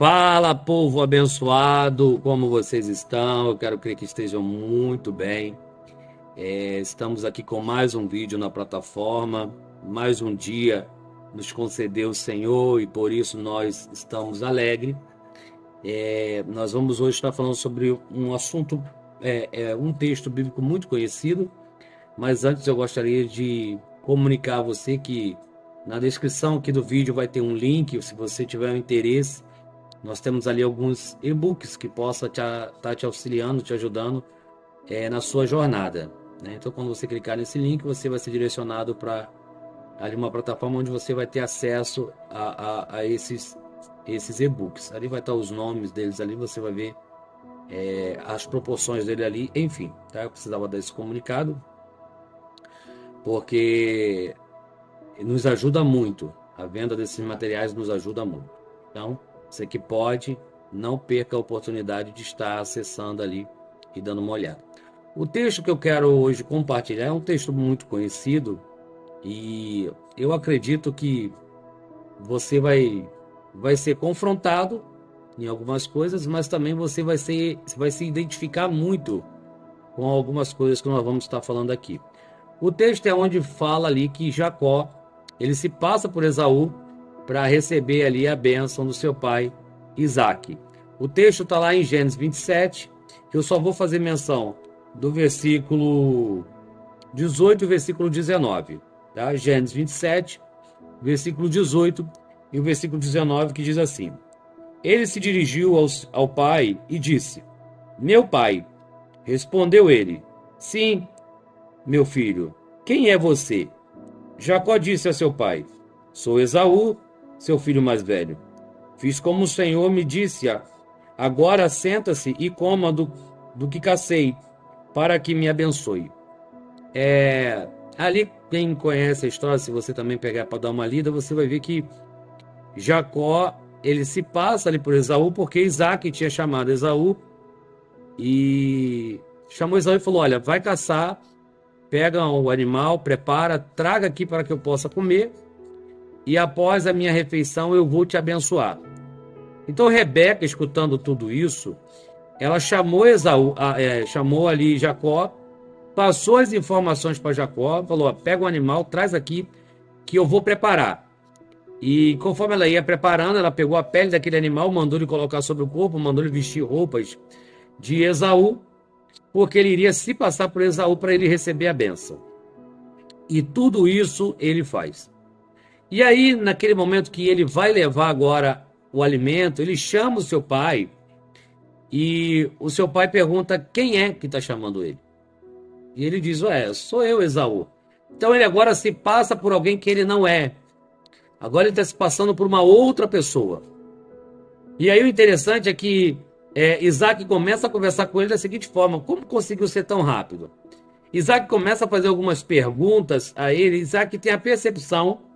Fala, povo abençoado, como vocês estão? Eu quero crer que estejam muito bem. Estamos aqui com mais um vídeo na plataforma, mais um dia nos concedeu o Senhor e por isso nós estamos alegres. Nós vamos hoje estar falando sobre um assunto, um texto bíblico muito conhecido, mas antes eu gostaria de comunicar a você que na descrição aqui do vídeo vai ter um link, se você tiver um interesse. Nós temos ali alguns e-books que possa estar te auxiliando, te ajudando na sua jornada, né? Então, quando você clicar nesse link, você vai ser direcionado para ali uma plataforma onde você vai ter acesso a esses e-books. Ali vai estar os nomes deles ali, você vai ver as proporções dele ali, enfim, tá? Eu precisava dar esse comunicado, porque nos ajuda muito. A venda desses materiais nos ajuda muito. Então, você que pode, não perca a oportunidade de estar acessando ali e dando uma olhada. O texto que eu quero hoje compartilhar é um texto muito conhecido e eu acredito que você vai ser confrontado em algumas coisas, mas também você vai se identificar muito com algumas coisas que nós vamos estar falando aqui. O texto é onde fala ali que Jacó, ele se passa por Esaú para receber ali a bênção do seu pai Isaque. O texto está lá em Gênesis 27, que eu só vou fazer menção do versículo 18 e versículo 19. Tá? Gênesis 27, versículo 18 e o versículo 19, que diz assim: Ele se dirigiu ao pai e disse: Meu pai. Respondeu ele: Sim, meu filho, quem é você? Jacó disse a seu pai: Sou Esaú, seu filho mais velho. Fiz como o Senhor me disse. Agora senta-se e coma do que cacei, para que me abençoe. Ali, quem conhece a história, se você também pegar para dar uma lida, você vai ver que Jacó, ele se passa ali por Esaú, porque Isaque tinha chamado Esaú e chamou Esaú e falou: Olha, vai caçar, pega o animal, prepara, traga aqui para que eu possa comer, e após a minha refeição eu vou te abençoar. Então Rebeca, escutando tudo isso, ela chamou chamou ali Jacó, passou as informações para Jacó, falou: pega o animal, traz aqui que eu vou preparar. E conforme ela ia preparando, ela pegou a pele daquele animal, mandou ele colocar sobre o corpo, mandou ele vestir roupas de Esaú, porque ele iria se passar por Esaú para ele receber a bênção. E tudo isso ele faz. E aí, naquele momento que ele vai levar agora o alimento, ele chama o seu pai e o seu pai pergunta quem é que está chamando ele. E ele diz: sou eu, Esaú. Então ele agora se passa por alguém que ele não é. Agora ele está se passando por uma outra pessoa. E aí o interessante é que Isaac começa a conversar com ele da seguinte forma: como conseguiu ser tão rápido? Isaac começa a fazer algumas perguntas a ele. Isaac tem a percepção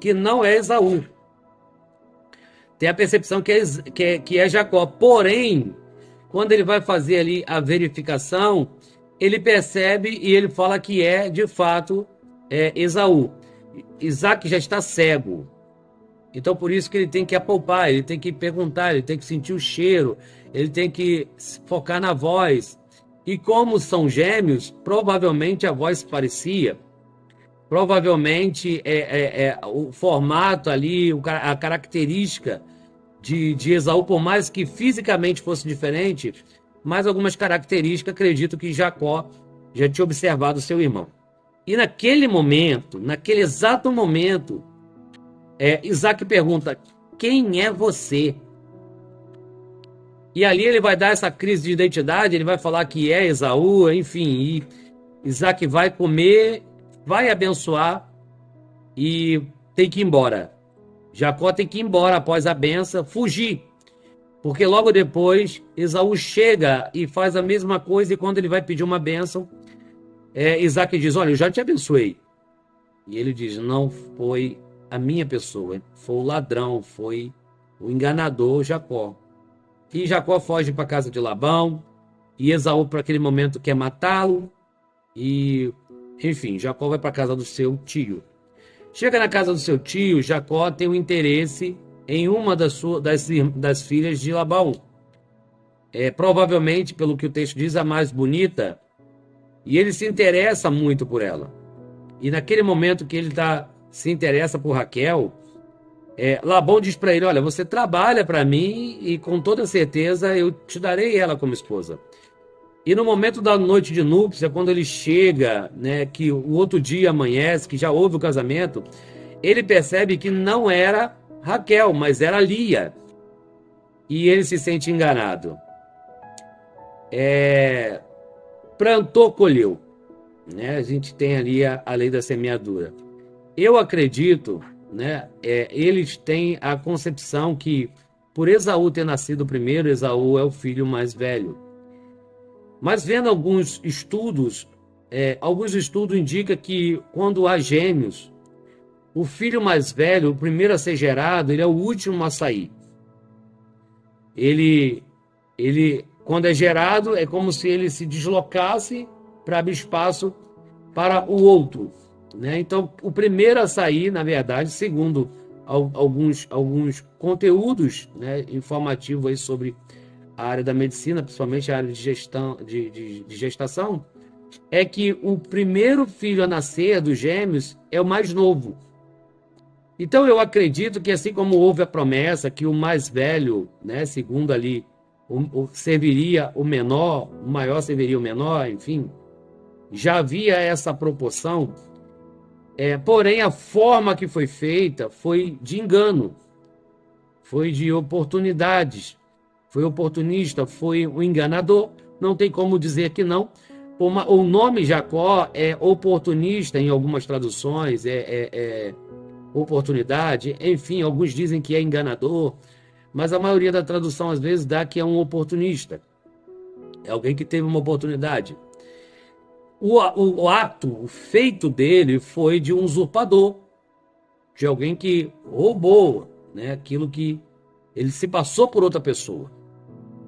que não é Esaú. Tem a percepção que é Jacó. Porém, quando ele vai fazer ali a verificação, ele percebe e ele fala que é, de fato, Esaú. Isaac já está cego. Então, por isso que ele tem que apalpar, ele tem que perguntar, ele tem que sentir o cheiro, ele tem que focar na voz. E como são gêmeos, provavelmente a voz parecia. Provavelmente o formato ali, a característica de Esaú, por mais que fisicamente fosse diferente, mas algumas características, acredito que Jacó já tinha observado seu irmão. E naquele momento, naquele exato momento, Isaac pergunta: quem é você? E ali ele vai dar essa crise de identidade, ele vai falar que é Esaú, enfim, e Isaac vai comer, vai abençoar e tem que ir embora. Jacó tem que ir embora após a benção, fugir. Porque logo depois, Esaú chega e faz a mesma coisa, e quando ele vai pedir uma bênção, Isaac diz: olha, eu já te abençoei. E ele diz: não foi a minha pessoa, foi o ladrão, foi o enganador Jacó. E Jacó foge para a casa de Labão, e Esaú, para aquele momento, quer matá-lo, e, enfim, Jacó vai para a casa do seu tio. Chega na casa do seu tio, Jacó tem o interesse em uma das filhas de Labão. Provavelmente, pelo que o texto diz, a mais bonita, e ele se interessa muito por ela. E naquele momento que ele se interessa por Raquel, Labão diz para ele: olha, você trabalha para mim e com toda certeza eu te darei ela como esposa. E no momento da noite de núpcia, quando ele chega, né, que o outro dia amanhece, que já houve o casamento, ele percebe que não era Raquel, mas era Lia. E ele se sente enganado. Plantou, colheu. Né? A gente tem ali a lei da semeadura. Eu acredito, né, eles têm a concepção que, por Esaú ter nascido primeiro, Esaú é o filho mais velho. Mas vendo alguns estudos indicam que quando há gêmeos, o filho mais velho, o primeiro a ser gerado, ele é o último a sair. Ele, quando é gerado, é como se ele se deslocasse para abrir espaço para o outro. Né? Então, o primeiro a sair, na verdade, segundo alguns conteúdos, né, informativos aí sobre a área da medicina, principalmente a área de gestação, é que o primeiro filho a nascer dos gêmeos é o mais novo. Então eu acredito que, assim como houve a promessa que o mais velho, né, segundo ali, serviria o menor, o maior serviria o menor, enfim, já havia essa proporção, porém a forma que foi feita foi de engano, foi de oportunidades, foi oportunista, foi um enganador, não tem como dizer que não. O nome Jacó é oportunista em algumas traduções, oportunidade, enfim, alguns dizem que é enganador, mas a maioria da tradução às vezes dá que é um oportunista, é alguém que teve uma oportunidade. O ato, o feito dele foi de um usurpador, de alguém que roubou, né, aquilo que ele se passou por outra pessoa.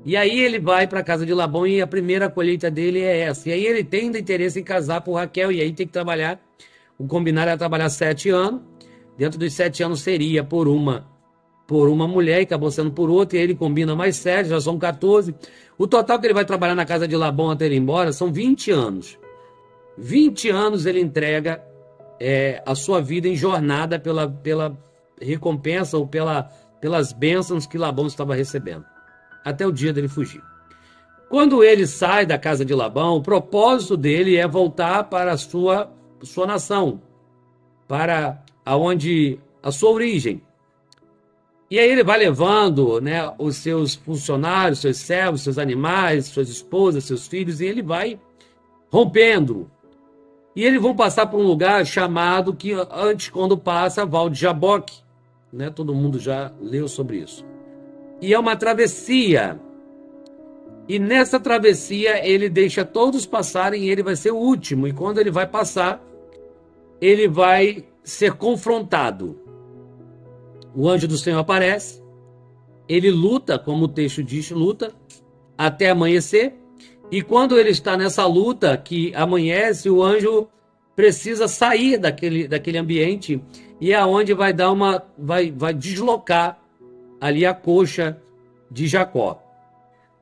E aí ele vai para a casa de Labão e a primeira colheita dele é essa. E aí ele tem interesse em casar por Raquel, e aí tem que trabalhar, o combinado é trabalhar 7 anos, dentro dos 7 anos seria por uma mulher, e acabou sendo por outra, e aí ele combina mais 7, já são 14. O total que ele vai trabalhar na casa de Labão até ele ir embora são 20 anos. 20 anos ele entrega a sua vida em jornada pela recompensa ou pelas bênçãos que Labão estava recebendo, até o dia dele fugir. Quando ele sai da casa de Labão, o propósito dele é voltar para a sua nação, para a sua origem. E aí ele vai levando, né, os seus funcionários, seus servos, seus animais, suas esposas, seus filhos, e ele vai rompendo. E eles vão passar por um lugar chamado, que antes, quando passa, Val de Jaboque. Né? Todo mundo já leu sobre isso. E é uma travessia. E nessa travessia ele deixa todos passarem e ele vai ser o último. E quando ele vai passar, ele vai ser confrontado. O anjo do Senhor aparece, ele luta, como o texto diz, luta, até amanhecer. E quando ele está nessa luta, que amanhece, o anjo precisa sair daquele ambiente, e é onde vai deslocar ali a coxa de Jacó.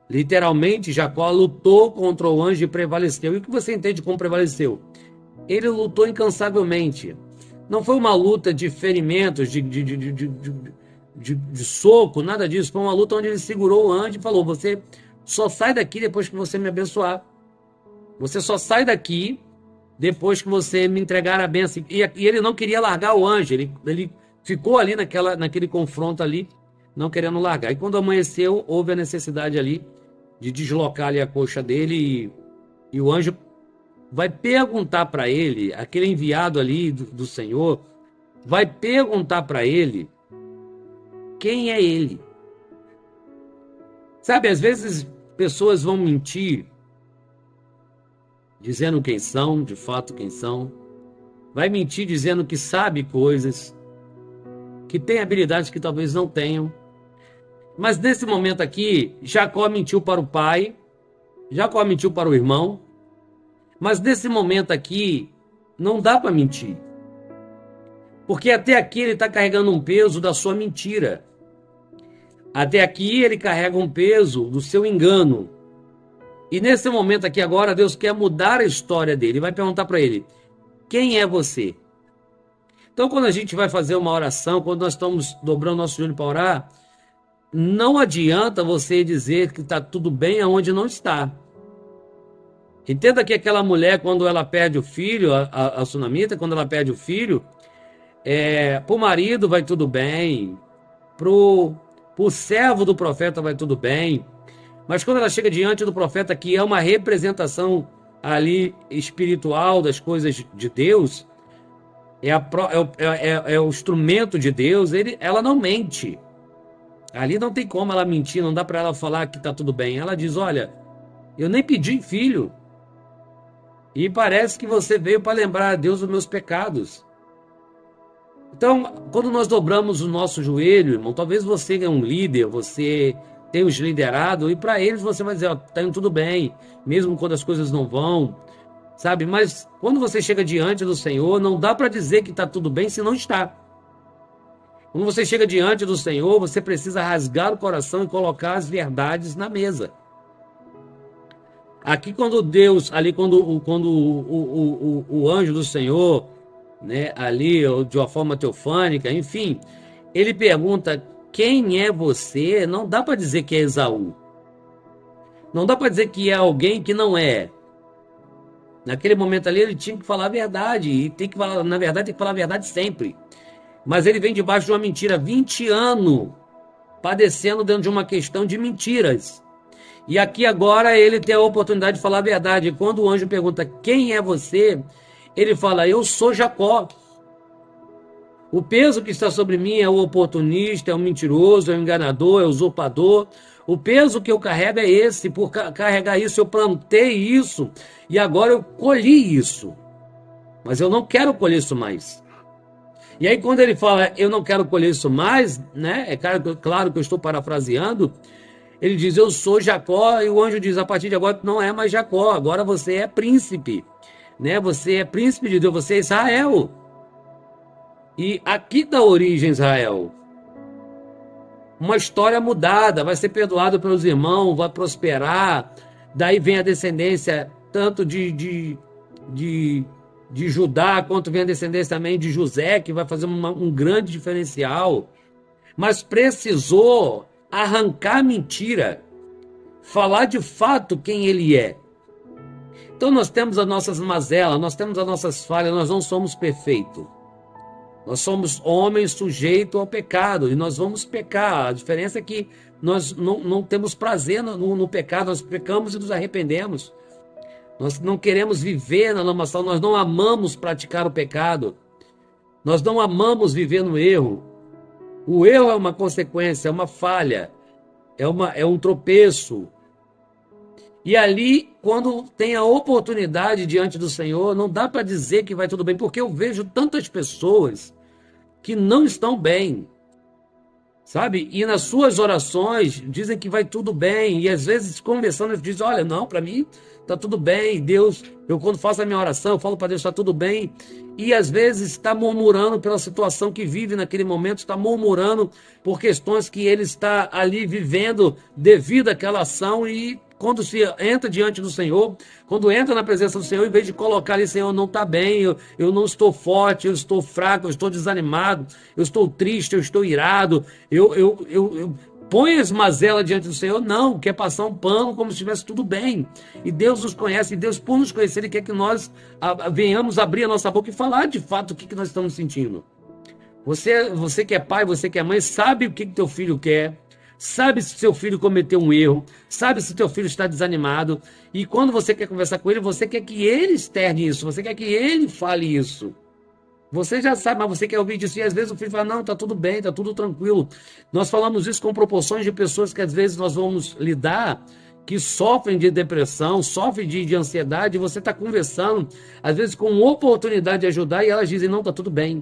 Literalmente, Jacó lutou contra o anjo e prevaleceu. E o que você entende como prevaleceu? Ele lutou incansavelmente. Não foi uma luta de ferimentos, de soco, nada disso. Foi uma luta onde ele segurou o anjo e falou: você só sai daqui depois que você me abençoar. Você só sai daqui depois que você me entregar a bênção. E ele não queria largar o anjo. Ele ficou ali naquele confronto ali, não querendo largar. E quando amanheceu, houve a necessidade ali de deslocar ali a coxa dele, e o anjo vai perguntar para ele, aquele enviado ali do Senhor, vai perguntar para ele quem é ele. Sabe, às vezes pessoas vão mentir, dizendo quem são, de fato quem são. Vai mentir dizendo que sabe coisas, que tem habilidades que talvez não tenham. Mas nesse momento aqui, Jacó mentiu para o pai, Jacó mentiu para o irmão. Mas nesse momento aqui, não dá para mentir. Porque até aqui ele está carregando um peso da sua mentira. Até aqui ele carrega um peso do seu engano. E nesse momento aqui agora, Deus quer mudar a história dele. Ele vai perguntar para ele: quem é você? Então, quando a gente vai fazer uma oração, quando nós estamos dobrando nosso joelho para orar, não adianta você dizer que está tudo bem aonde não está. Entenda que aquela mulher, quando ela perde o filho, a sunamita, quando ela perde o filho, para o marido vai tudo bem, para o servo do profeta vai tudo bem, mas quando ela chega diante do profeta, que é uma representação ali espiritual das coisas de Deus, é o instrumento de Deus, ela não mente. Ali não tem como ela mentir, não dá para ela falar que está tudo bem. Ela diz: olha, eu nem pedi filho, e parece que você veio para lembrar a Deus dos meus pecados. Então, quando nós dobramos o nosso joelho, irmão, talvez você é um líder, você tem os liderado, e para eles você vai dizer: ó, tá indo tudo bem, mesmo quando as coisas não vão, sabe? Mas quando você chega diante do Senhor, não dá para dizer que está tudo bem se não está. Quando você chega diante do Senhor, você precisa rasgar o coração e colocar as verdades na mesa. Aqui quando Deus, ali quando o anjo do Senhor, né, ali de uma forma teofânica, enfim, ele pergunta: quem é você? Não dá para dizer que é Esaú. Não dá para dizer que é alguém que não é. Naquele momento ali ele tinha que falar a verdade, e tem que falar, na verdade, tem que falar a verdade sempre. Mas ele vem debaixo de uma mentira, 20 anos, padecendo dentro de uma questão de mentiras. E aqui agora ele tem a oportunidade de falar a verdade. E quando o anjo pergunta: quem é você? Ele fala: eu sou Jacó. O peso que está sobre mim é o oportunista, é o mentiroso, é o enganador, é o usurpador. O peso que eu carrego é esse. Por carregar isso, eu plantei isso e agora eu colhi isso. Mas eu não quero colher isso mais. E aí quando ele fala: eu não quero colher isso mais, né? É claro que eu estou parafraseando. Ele diz: eu sou Jacó, e o anjo diz: a partir de agora não é mais Jacó, agora você é príncipe, né? Você é príncipe de Deus, você é Israel. E aqui dá origem Israel. Uma história mudada, vai ser perdoado pelos irmãos, vai prosperar. Daí vem a descendência tanto de Judá, quanto vem a descendência também de José, que vai fazer um grande diferencial. Mas precisou arrancar a mentira, falar de fato quem ele é. Então nós temos as nossas mazelas, nós temos as nossas falhas, nós não somos perfeitos. Nós somos homens sujeitos ao pecado e nós vamos pecar. A diferença é que nós não temos prazer no pecado, nós pecamos e nos arrependemos. Nós não queremos viver na lamaçal, nós não amamos praticar o pecado. Nós não amamos viver no erro. O erro é uma consequência, é uma falha, é um tropeço. E ali, quando tem a oportunidade diante do Senhor, não dá para dizer que vai tudo bem, porque eu vejo tantas pessoas que não estão bem, sabe? E nas suas orações dizem que vai tudo bem, e às vezes conversando eles dizem: olha, não, para mim está tudo bem, Deus, eu quando faço a minha oração, eu falo para Deus: está tudo bem, e às vezes está murmurando pela situação que vive naquele momento, está murmurando por questões que ele está ali vivendo devido àquela ação. E quando se entra diante do Senhor, quando entra na presença do Senhor, em vez de colocar ali: Senhor, não está bem, eu não estou forte, eu estou fraco, eu estou desanimado, eu estou triste, eu estou irado, eu põe as mazelas diante do Senhor, não, quer passar um pano como se estivesse tudo bem. E Deus nos conhece, e Deus, por nos conhecer, Ele quer que nós venhamos abrir a nossa boca e falar de fato o que nós estamos sentindo. Você que é pai, você que é mãe, sabe o que teu filho quer, sabe se seu filho cometeu um erro, sabe se teu filho está desanimado, e quando você quer conversar com ele, você quer que ele externe isso, você quer que ele fale isso. Você já sabe, mas você quer ouvir disso. E às vezes o filho fala: não, está tudo bem, está tudo tranquilo. Nós falamos isso com proporções de pessoas que às vezes nós vamos lidar, que sofrem de depressão, sofrem de ansiedade, e você está conversando, às vezes com oportunidade de ajudar, e elas dizem: não, está tudo bem.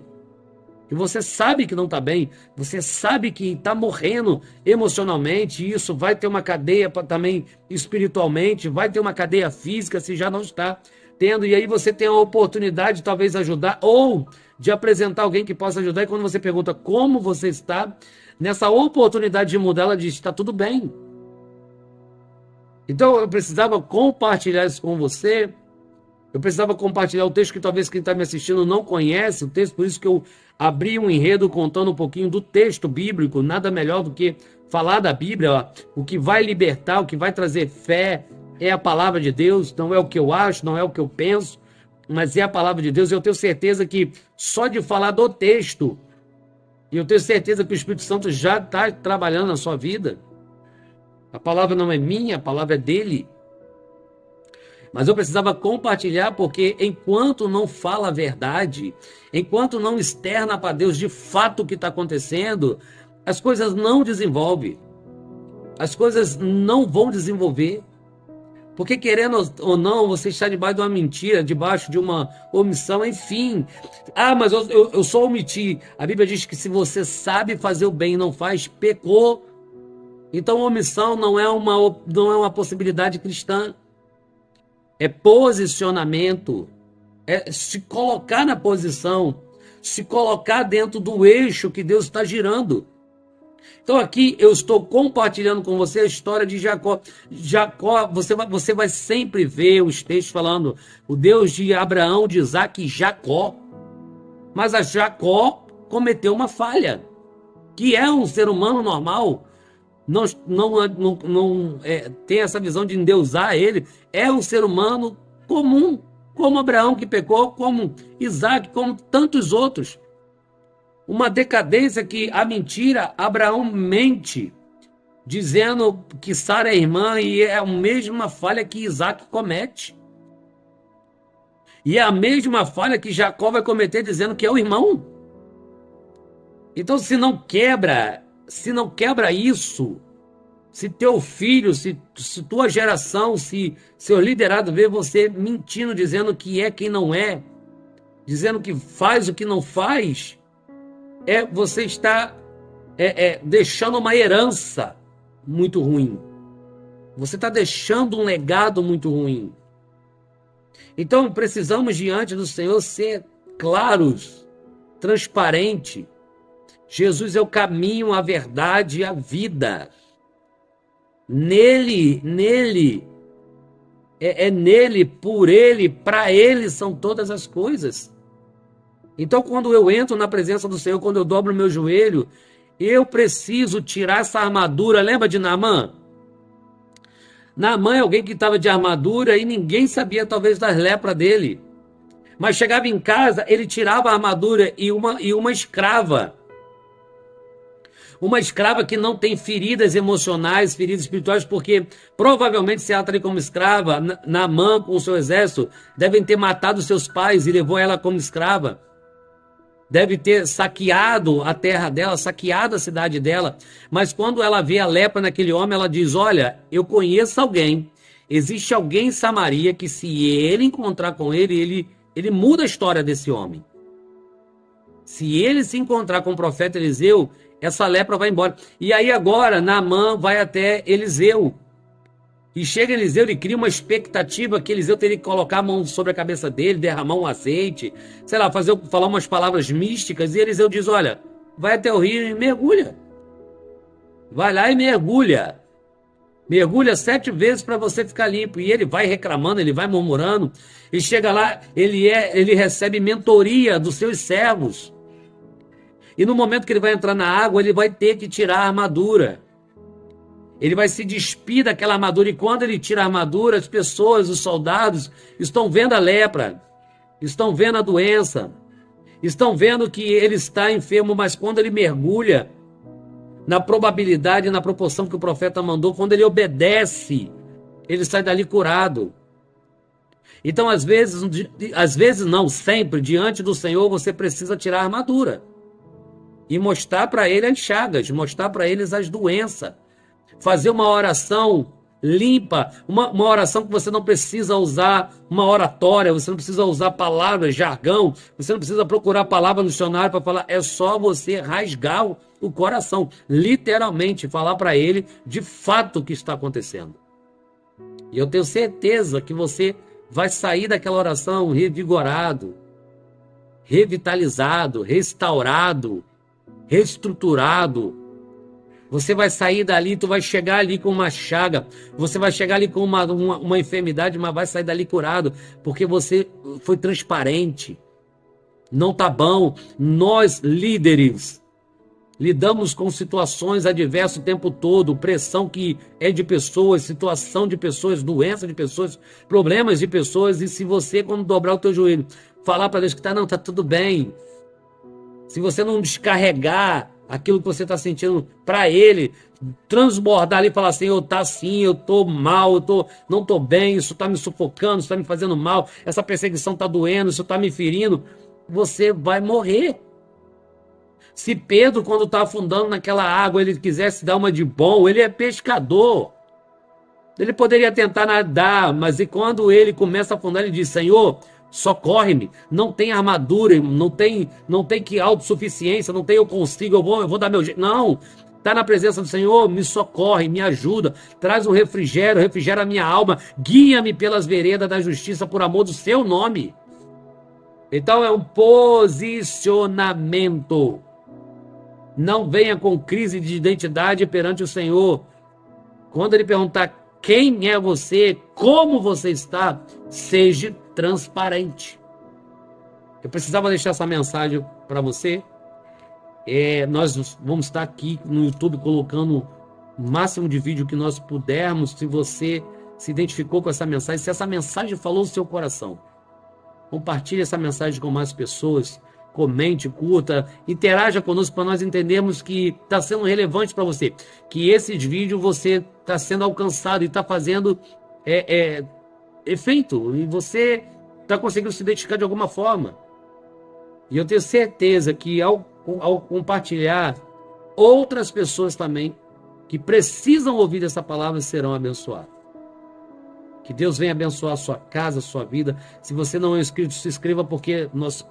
E você sabe que não está bem, você sabe que está morrendo emocionalmente, e isso vai ter uma cadeia também espiritualmente, vai ter uma cadeia física se já não está tendo, e aí você tem a oportunidade de talvez ajudar, ou de apresentar alguém que possa ajudar, e quando você pergunta como você está, nessa oportunidade de mudar, ela disse: está tudo bem. Então eu precisava compartilhar isso com você. Eu precisava compartilhar o texto que talvez quem está me assistindo não conhece o texto, por isso que eu abri um enredo contando um pouquinho do texto bíblico. Nada melhor do que falar da Bíblia. Ó. O que vai libertar, o que vai trazer fé é a palavra de Deus. Não é o que eu acho, não é o que eu penso, mas é a palavra de Deus. Eu tenho certeza que só de falar do texto, e eu tenho certeza que o Espírito Santo já está trabalhando na sua vida. A palavra não é minha, a palavra é dele. Mas eu precisava compartilhar, porque enquanto não fala a verdade, enquanto não externa para Deus de fato o que está acontecendo, as coisas não desenvolvem. As coisas não vão desenvolver. Porque, querendo ou não, você está debaixo de uma mentira, debaixo de uma omissão, enfim. Ah, mas eu só omiti. A Bíblia diz que se você sabe fazer o bem e não faz, pecou. Então, omissão não é uma possibilidade cristã. É posicionamento, é se colocar na posição, se colocar dentro do eixo que Deus está girando. Então aqui eu estou compartilhando com você a história de Jacó. Jacó, você vai sempre ver os textos falando o Deus de Abraão, de Isaac e Jacó. Mas a Jacó cometeu uma falha, que é um ser humano normal. Não tem essa visão de endeusar ele. É um ser humano comum, como Abraão que pecou, como Isaac, como tantos outros. Uma decadência que a mentira, Abraão mente, dizendo que Sara é irmã, e é a mesma falha que Isaac comete. E é a mesma falha que Jacó vai cometer dizendo que é o irmão. Então, se não quebra isso, se teu filho, se tua geração, se seu liderado vê você mentindo, dizendo que é quem não é, dizendo que faz o que não faz, você está deixando uma herança muito ruim. Você está deixando um legado muito ruim. Então, precisamos, diante do Senhor, ser claros, transparentes. Jesus é o caminho, a verdade e a vida. Nele, nele, por ele, para ele são todas as coisas. Então, quando eu entro na presença do Senhor, quando eu dobro o meu joelho, eu preciso tirar essa armadura. Lembra de Naamã? Naamã é alguém que estava de armadura e ninguém sabia, talvez, das lepras dele. Mas chegava em casa, ele tirava a armadura e uma escrava. Uma escrava que não tem feridas emocionais, feridas espirituais, porque provavelmente se ela está ali como escrava, Naamã com o seu exército, devem ter matado seus pais e levou ela como escrava. Deve ter saqueado a terra dela, saqueado a cidade dela. Mas quando ela vê a lepra naquele homem, ela diz: olha, eu conheço alguém, existe alguém em Samaria que se ele encontrar com ele muda a história desse homem. Se ele se encontrar com o profeta Eliseu, essa lepra vai embora. E aí agora Naamã vai até Eliseu. E chega Eliseu e cria uma expectativa que Eliseu teria que colocar a mão sobre a cabeça dele, derramar um azeite, sei lá, falar umas palavras místicas. E Eliseu diz: olha, vai até o rio e mergulha. Vai lá e mergulha. Mergulha 7 vezes para você ficar limpo. E ele vai reclamando, ele vai murmurando. E chega lá, ele recebe mentoria dos seus servos. E no momento que ele vai entrar na água, ele vai ter que tirar a armadura. Ele vai se despir daquela armadura. E quando ele tira a armadura, as pessoas, os soldados, estão vendo a lepra, estão vendo a doença, estão vendo que ele está enfermo. Mas quando ele mergulha, na probabilidade, na proporção que o profeta mandou, quando ele obedece, ele sai dali curado. Então, às vezes não, sempre, diante do Senhor, você precisa tirar a armadura e mostrar para ele as chagas, mostrar para eles as doenças. Fazer uma oração limpa, uma oração que você não precisa usar uma oratória, você não precisa usar palavras, jargão, você não precisa procurar palavra no dicionário para falar, é só você rasgar o coração, literalmente falar para ele de fato o que está acontecendo. E eu tenho certeza que você vai sair daquela oração revigorado, revitalizado, restaurado, reestruturado, Você vai sair dali, tu vai chegar ali com uma chaga, você vai chegar ali com uma enfermidade, mas vai sair dali curado, porque você foi transparente. Não tá bom. Nós, líderes, lidamos com situações adversas o tempo todo, pressão que é de pessoas, situação de pessoas, doença de pessoas, problemas de pessoas, e se você, quando dobrar o teu joelho, falar para Deus que não, tá tudo bem, se você não descarregar aquilo que você está sentindo para Ele, transbordar ali e falar assim, eu tá assim, eu tô mal, não tô bem, isso tá me sufocando, isso tá me fazendo mal, essa perseguição tá doendo, isso tá me ferindo, você vai morrer. Se Pedro, quando está afundando naquela água, ele quisesse dar uma de bom, ele é pescador. Ele poderia tentar nadar, mas e quando ele começa a afundar, ele diz, Senhor, socorre-me. Não tem armadura, não tem que autossuficiência, não tem eu consigo, eu vou dar meu jeito. Não, está na presença do Senhor, me socorre, me ajuda, traz um refrigério, refrigera a minha alma, guia-me pelas veredas da justiça por amor do seu nome. Então é um posicionamento. Não venha com crise de identidade perante o Senhor. Quando Ele perguntar quem é você, como você está, seja transparente. Eu precisava deixar essa mensagem para você. Nós vamos estar aqui no YouTube colocando o máximo de vídeo que nós pudermos. Se você se identificou com essa mensagem, se essa mensagem falou no seu coração, compartilhe essa mensagem com mais pessoas. Comente, curta, interaja conosco para nós entendermos que está sendo relevante para você, que esses vídeos você está sendo alcançado e está fazendo efeito, e você está conseguindo se identificar de alguma forma. E eu tenho certeza que ao compartilhar, outras pessoas também que precisam ouvir essa palavra serão abençoadas. Que Deus venha abençoar a sua casa, a sua vida. Se você não é inscrito, se inscreva, porque nós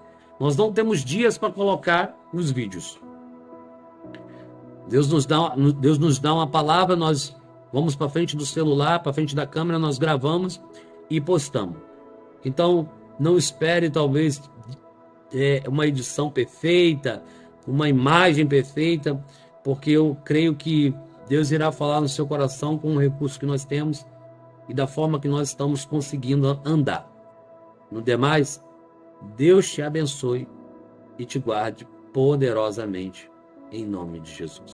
não temos dias para colocar os vídeos. Deus nos dá uma palavra, nós vamos para frente do celular, para frente da câmera, nós gravamos e postamos. Então, não espere talvez uma edição perfeita, uma imagem perfeita, porque eu creio que Deus irá falar no seu coração com o recurso que nós temos e da forma que nós estamos conseguindo andar. No demais, Deus te abençoe e te guarde poderosamente, em nome de Jesus.